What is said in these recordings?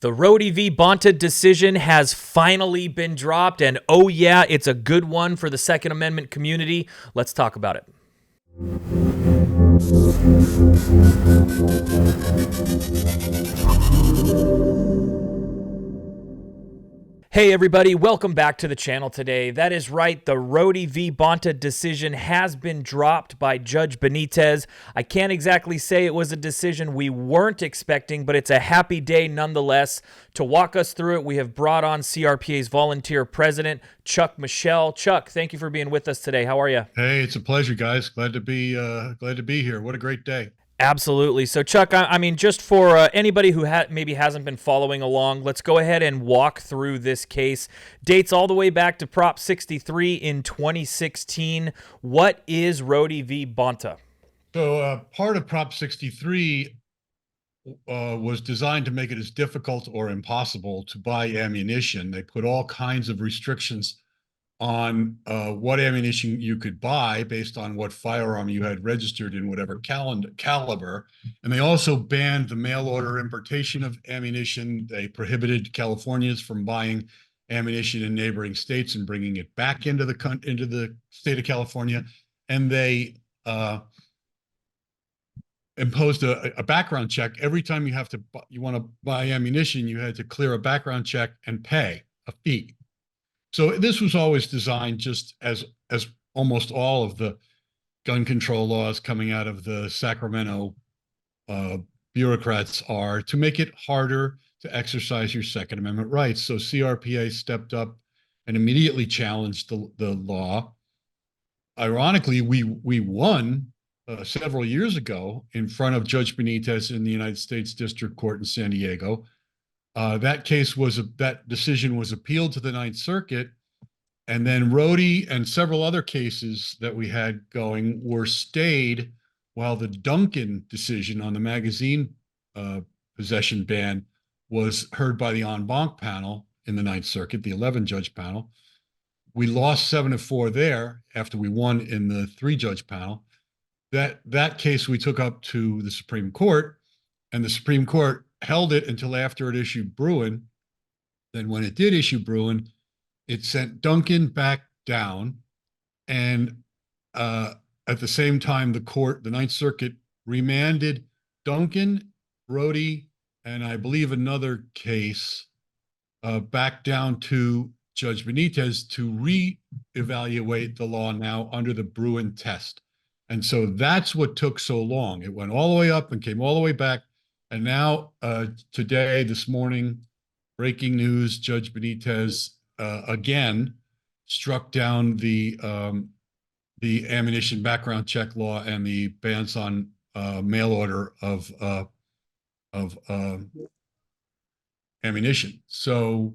The Rhode v. Bonta decision has finally been dropped, and oh yeah, it's a good one for the Second Amendment community. Let's talk about it. Hey everybody, welcome back to the channel today. That is right, the Rhode v. Bonta decision has been dropped by Judge Benitez. I can't exactly say it was a decision we weren't expecting, but it's a happy day nonetheless. To walk us through it, we have brought on CRPA's volunteer president, Chuck Michel. Chuck, thank you for being with us today. How are you? Hey, it's a pleasure, guys. Glad to be here. What a great day. Absolutely. So, Chuck, I mean, just for anybody who maybe hasn't been following along, let's go ahead and walk through this case. Dates all the way back to Prop 63 in 2016. What is Rhode v. Bonta? So part of Prop 63 was designed to make it as difficult or impossible to buy ammunition. They put all kinds of restrictions on what ammunition you could buy based on what firearm you had registered in whatever caliber. And they also banned the mail order importation of ammunition. They prohibited Californians from buying ammunition in neighboring states and bringing it back into the state of California. And they imposed a background check. Every time you want to buy ammunition, you had to clear a background check and pay a fee. So this was always designed, just as almost all of the gun control laws coming out of the Sacramento bureaucrats are, to make it harder to exercise your Second Amendment rights. So CRPA stepped up and immediately challenged the law. Ironically, we won several years ago in front of Judge Benitez in the United States District Court in San Diego. That decision was appealed to the Ninth Circuit, and then Rhode and several other cases that we had going were stayed while the Duncan decision on the magazine possession ban was heard by the en banc panel in the Ninth Circuit, the 11-judge panel. We lost 7-4 there after we won in the 3-judge panel. That case we took up to the Supreme Court, and the Supreme Court held it until after it issued Bruin. Then when it did issue Bruin, it sent Duncan back down. And at the same time, the Ninth Circuit remanded Duncan, Rhode, and I believe another case back down to Judge Benitez to reevaluate the law now under the Bruin test. And so that's what took so long. It went all the way up and came all the way back. And now, today, this morning, breaking news: Judge Benitez again struck down the ammunition background check law and the bans on mail order of ammunition. So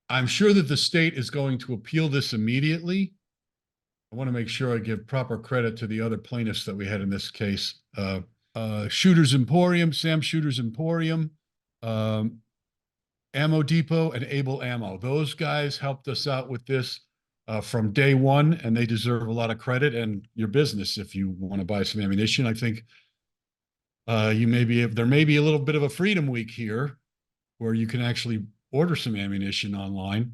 I'm sure that the state is going to appeal this immediately. I want to make sure I give proper credit to the other plaintiffs that we had in this case. Shooter's Emporium, Sam Shooter's Emporium, Ammo Depot, and Able Ammo. Those guys helped us out with this from day one, and they deserve a lot of credit and your business if you want to buy some ammunition. I think there may be a little bit of a freedom week here where you can actually order some ammunition online.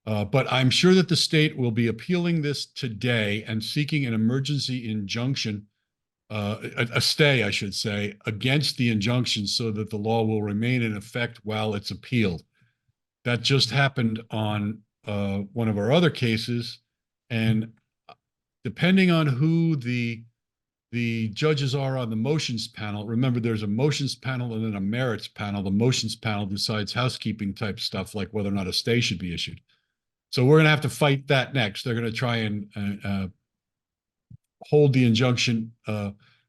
But I'm sure that the state will be appealing this today and seeking an emergency injunction, a stay, I should say, against the injunction so that the law will remain in effect while it's appealed. That just happened on one of our other cases. And depending on who the judges are on the motions panel, remember there's a motions panel and then a merits panel. The motions panel decides housekeeping type stuff like whether or not a stay should be issued. So we're going to have to fight that next. They're going to try and hold the injunction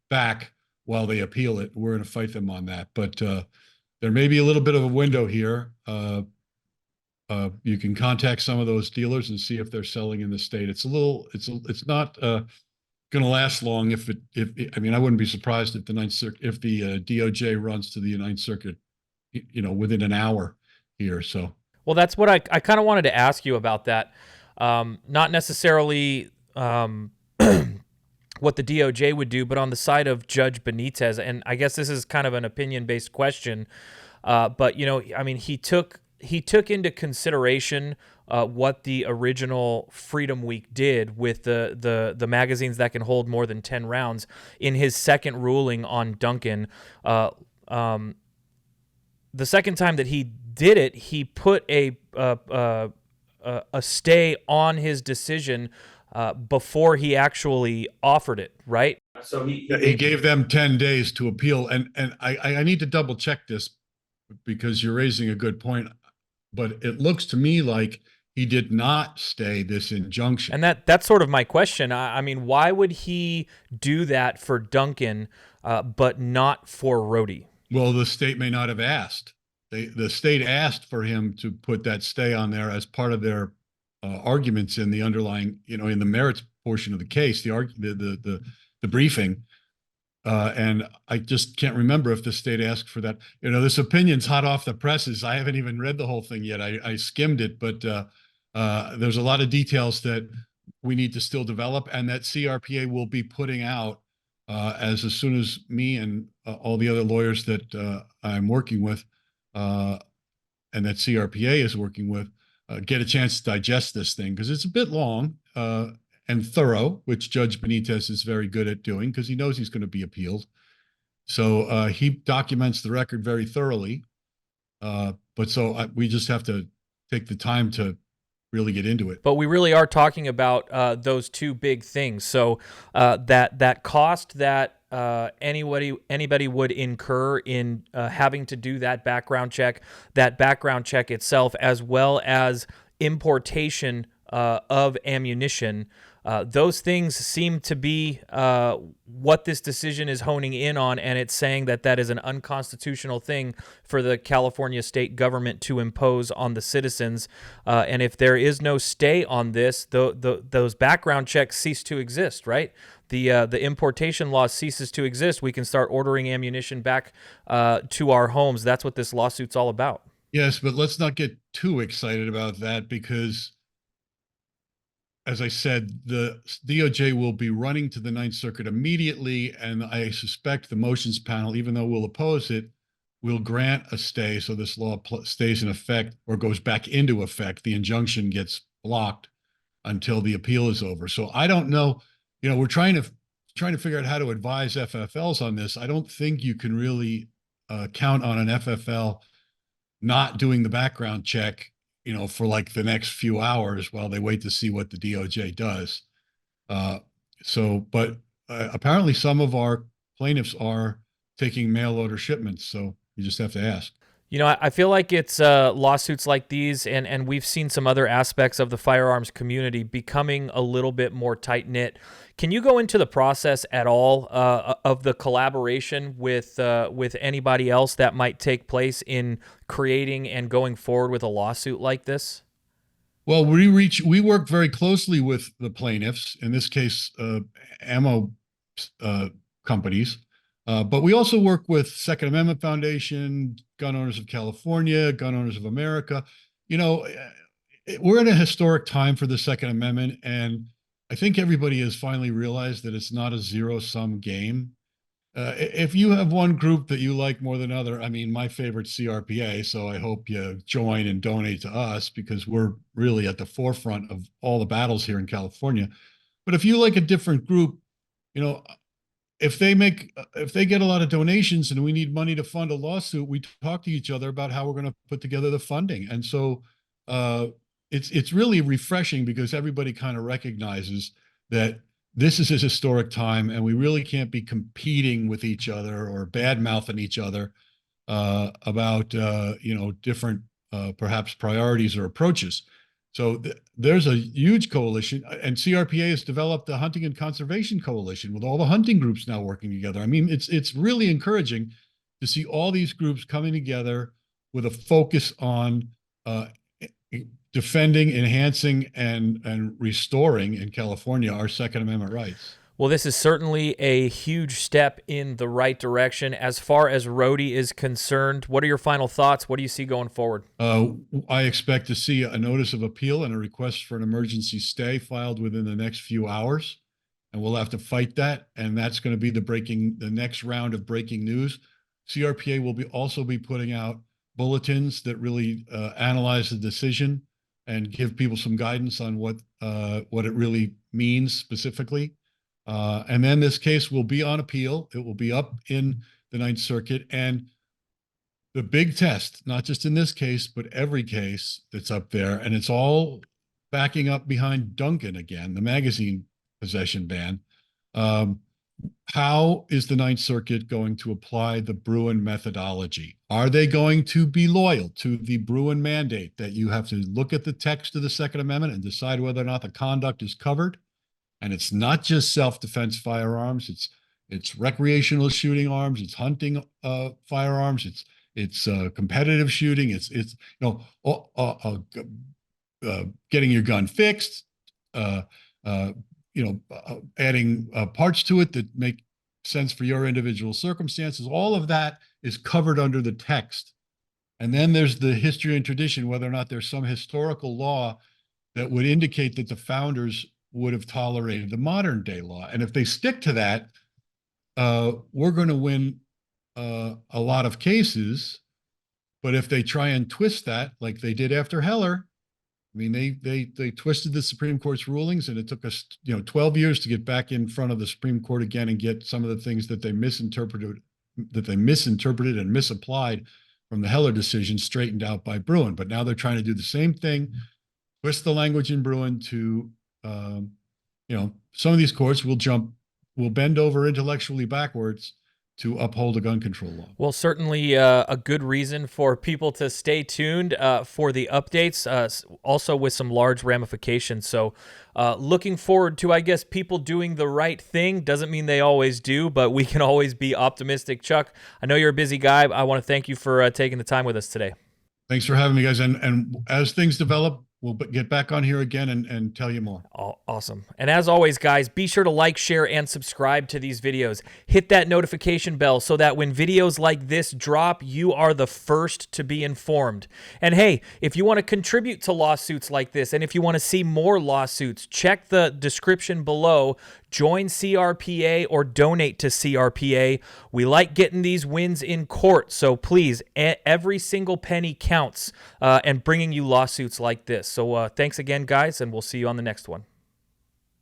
back while they appeal it. We're going to fight them on that. But there may be a little bit of a window here. You can contact some of those dealers and see if they're selling in the state. It's not going to last long. I mean, I wouldn't be surprised if the DOJ runs to the Ninth Circuit, within an hour here. So. Well, that's what I kind of wanted to ask you about that. Not necessarily what the DOJ would do, but on the side of Judge Benitez, and I guess this is kind of an opinion-based question. But I mean, he took into consideration what the original Freedom Week did with the magazines that can hold more than 10 rounds in his second ruling on Duncan. The second time that he did it, he put a stay on his decision before he actually offered it, right? So He gave them 10 days to appeal. And I need to double check this because you're raising a good point, but it looks to me like he did not stay this injunction. And that's sort of my question. I mean, why would he do that for Duncan, but not for Rhode? Well, the state may not have asked. The state asked for him to put that stay on there as part of their arguments in the underlying, in the merits portion of the case, the briefing. And I just can't remember if the state asked for that. This opinion's hot off the presses. I haven't even read the whole thing yet. I skimmed it, but there's a lot of details that we need to still develop, and that CRPA will be putting out as soon as me and all the other lawyers that I'm working with and that CRPA is working with get a chance to digest this thing, because it's a bit long and thorough, which Judge Benitez is very good at doing because he knows he's going to be appealed. So he documents the record very thoroughly. We just have to take the time to really get into it. But we really are talking about those two big things. So that cost that anybody would incur in having to do that background check itself, as well as importation of ammunition. Those things seem to be what this decision is honing in on, and it's saying that is an unconstitutional thing for the California state government to impose on the citizens. And if there is no stay on this, those background checks cease to exist, right? The importation law ceases to exist. We can start ordering ammunition back to our homes. That's what this lawsuit's all about. Yes, but let's not get too excited about that, because as I said, the DOJ will be running to the Ninth Circuit immediately, and I suspect the motions panel, even though we'll oppose it, will grant a stay so this law stays in effect or goes back into effect. The injunction gets blocked until the appeal is over. So I don't know. We're trying to figure out how to advise FFLs on this. I don't think you can really count on an FFL not doing the background check for like the next few hours while they wait to see what the DOJ does. But apparently some of our plaintiffs are taking mail order shipments. So you just have to ask. I feel like it's lawsuits like these, and we've seen some other aspects of the firearms community becoming a little bit more tight-knit. Can you go into the process at all of the collaboration with anybody else that might take place in creating and going forward with a lawsuit like this? Well, we work very closely with the plaintiffs, in this case, ammo companies. But we also work with Second Amendment Foundation, Gun Owners of California, Gun Owners of America. We're in a historic time for the Second Amendment, and I think everybody has finally realized that it's not a zero-sum game. If you have one group that you like more than other, I mean, my favorite CRPA, so I hope you join and donate to us because we're really at the forefront of all the battles here in California. But if you like a different group, if they get a lot of donations and we need money to fund a lawsuit, we talk to each other about how we're going to put together the funding. And so it's really refreshing because everybody kind of recognizes that this is a historic time and we really can't be competing with each other or bad-mouthing each other about different perhaps priorities or approaches. So there's a huge coalition, and CRPA has developed the Hunting and Conservation Coalition with all the hunting groups now working together. I mean, it's really encouraging to see all these groups coming together with a focus on defending, enhancing, and restoring in California our Second Amendment rights. Well, this is certainly a huge step in the right direction. As far as Rhode is concerned, what are your final thoughts? What do you see going forward? I expect to see a notice of appeal and a request for an emergency stay filed within the next few hours, and we'll have to fight that. And that's going to be the next round of breaking news. CRPA will also be putting out bulletins that really analyze the decision and give people some guidance on what it really means specifically. And then this case will be on appeal. It will be up in the Ninth Circuit. And the big test, not just in this case, but every case that's up there, and it's all backing up behind Duncan again, the magazine possession ban. How is the Ninth Circuit going to apply the Bruin methodology? Are they going to be loyal to the Bruin mandate that you have to look at the text of the Second Amendment and decide whether or not the conduct is covered? And it's not just self-defense firearms; it's recreational shooting arms, it's hunting firearms, it's competitive shooting, it's getting your gun fixed, adding parts to it that make sense for your individual circumstances. All of that is covered under the text. And then there's the history and tradition, whether or not there's some historical law that would indicate that the founders would have tolerated the modern day law. And if they stick to that, we're going to win a lot of cases. But if they try and twist that, like they did after Heller, I mean, they twisted the Supreme Court's rulings, and it took us, 12 years to get back in front of the Supreme Court again and get some of the things that they misinterpreted and misapplied from the Heller decision straightened out by Bruin. But now they're trying to do the same thing, twist the language in Bruin to, some of these courts will bend over intellectually backwards to uphold a gun control law. Well, certainly a good reason for people to stay tuned for the updates, also with some large ramifications. So looking forward to, I guess, people doing the right thing. Doesn't mean they always do, but we can always be optimistic. Chuck, I know you're a busy guy. I want to thank you for taking the time with us today. Thanks for having me, guys. And as things develop, we'll get back on here again and tell you more. Oh, awesome. And as always, guys, be sure to like, share, and subscribe to these videos. Hit that notification bell so that when videos like this drop, you are the first to be informed. And hey, if you want to contribute to lawsuits like this, and if you want to see more lawsuits, check the description below. Join CRPA or donate to CRPA. We like getting these wins in court, so please, every single penny counts and bringing you lawsuits like this. So thanks again, guys, and we'll see you on the next one.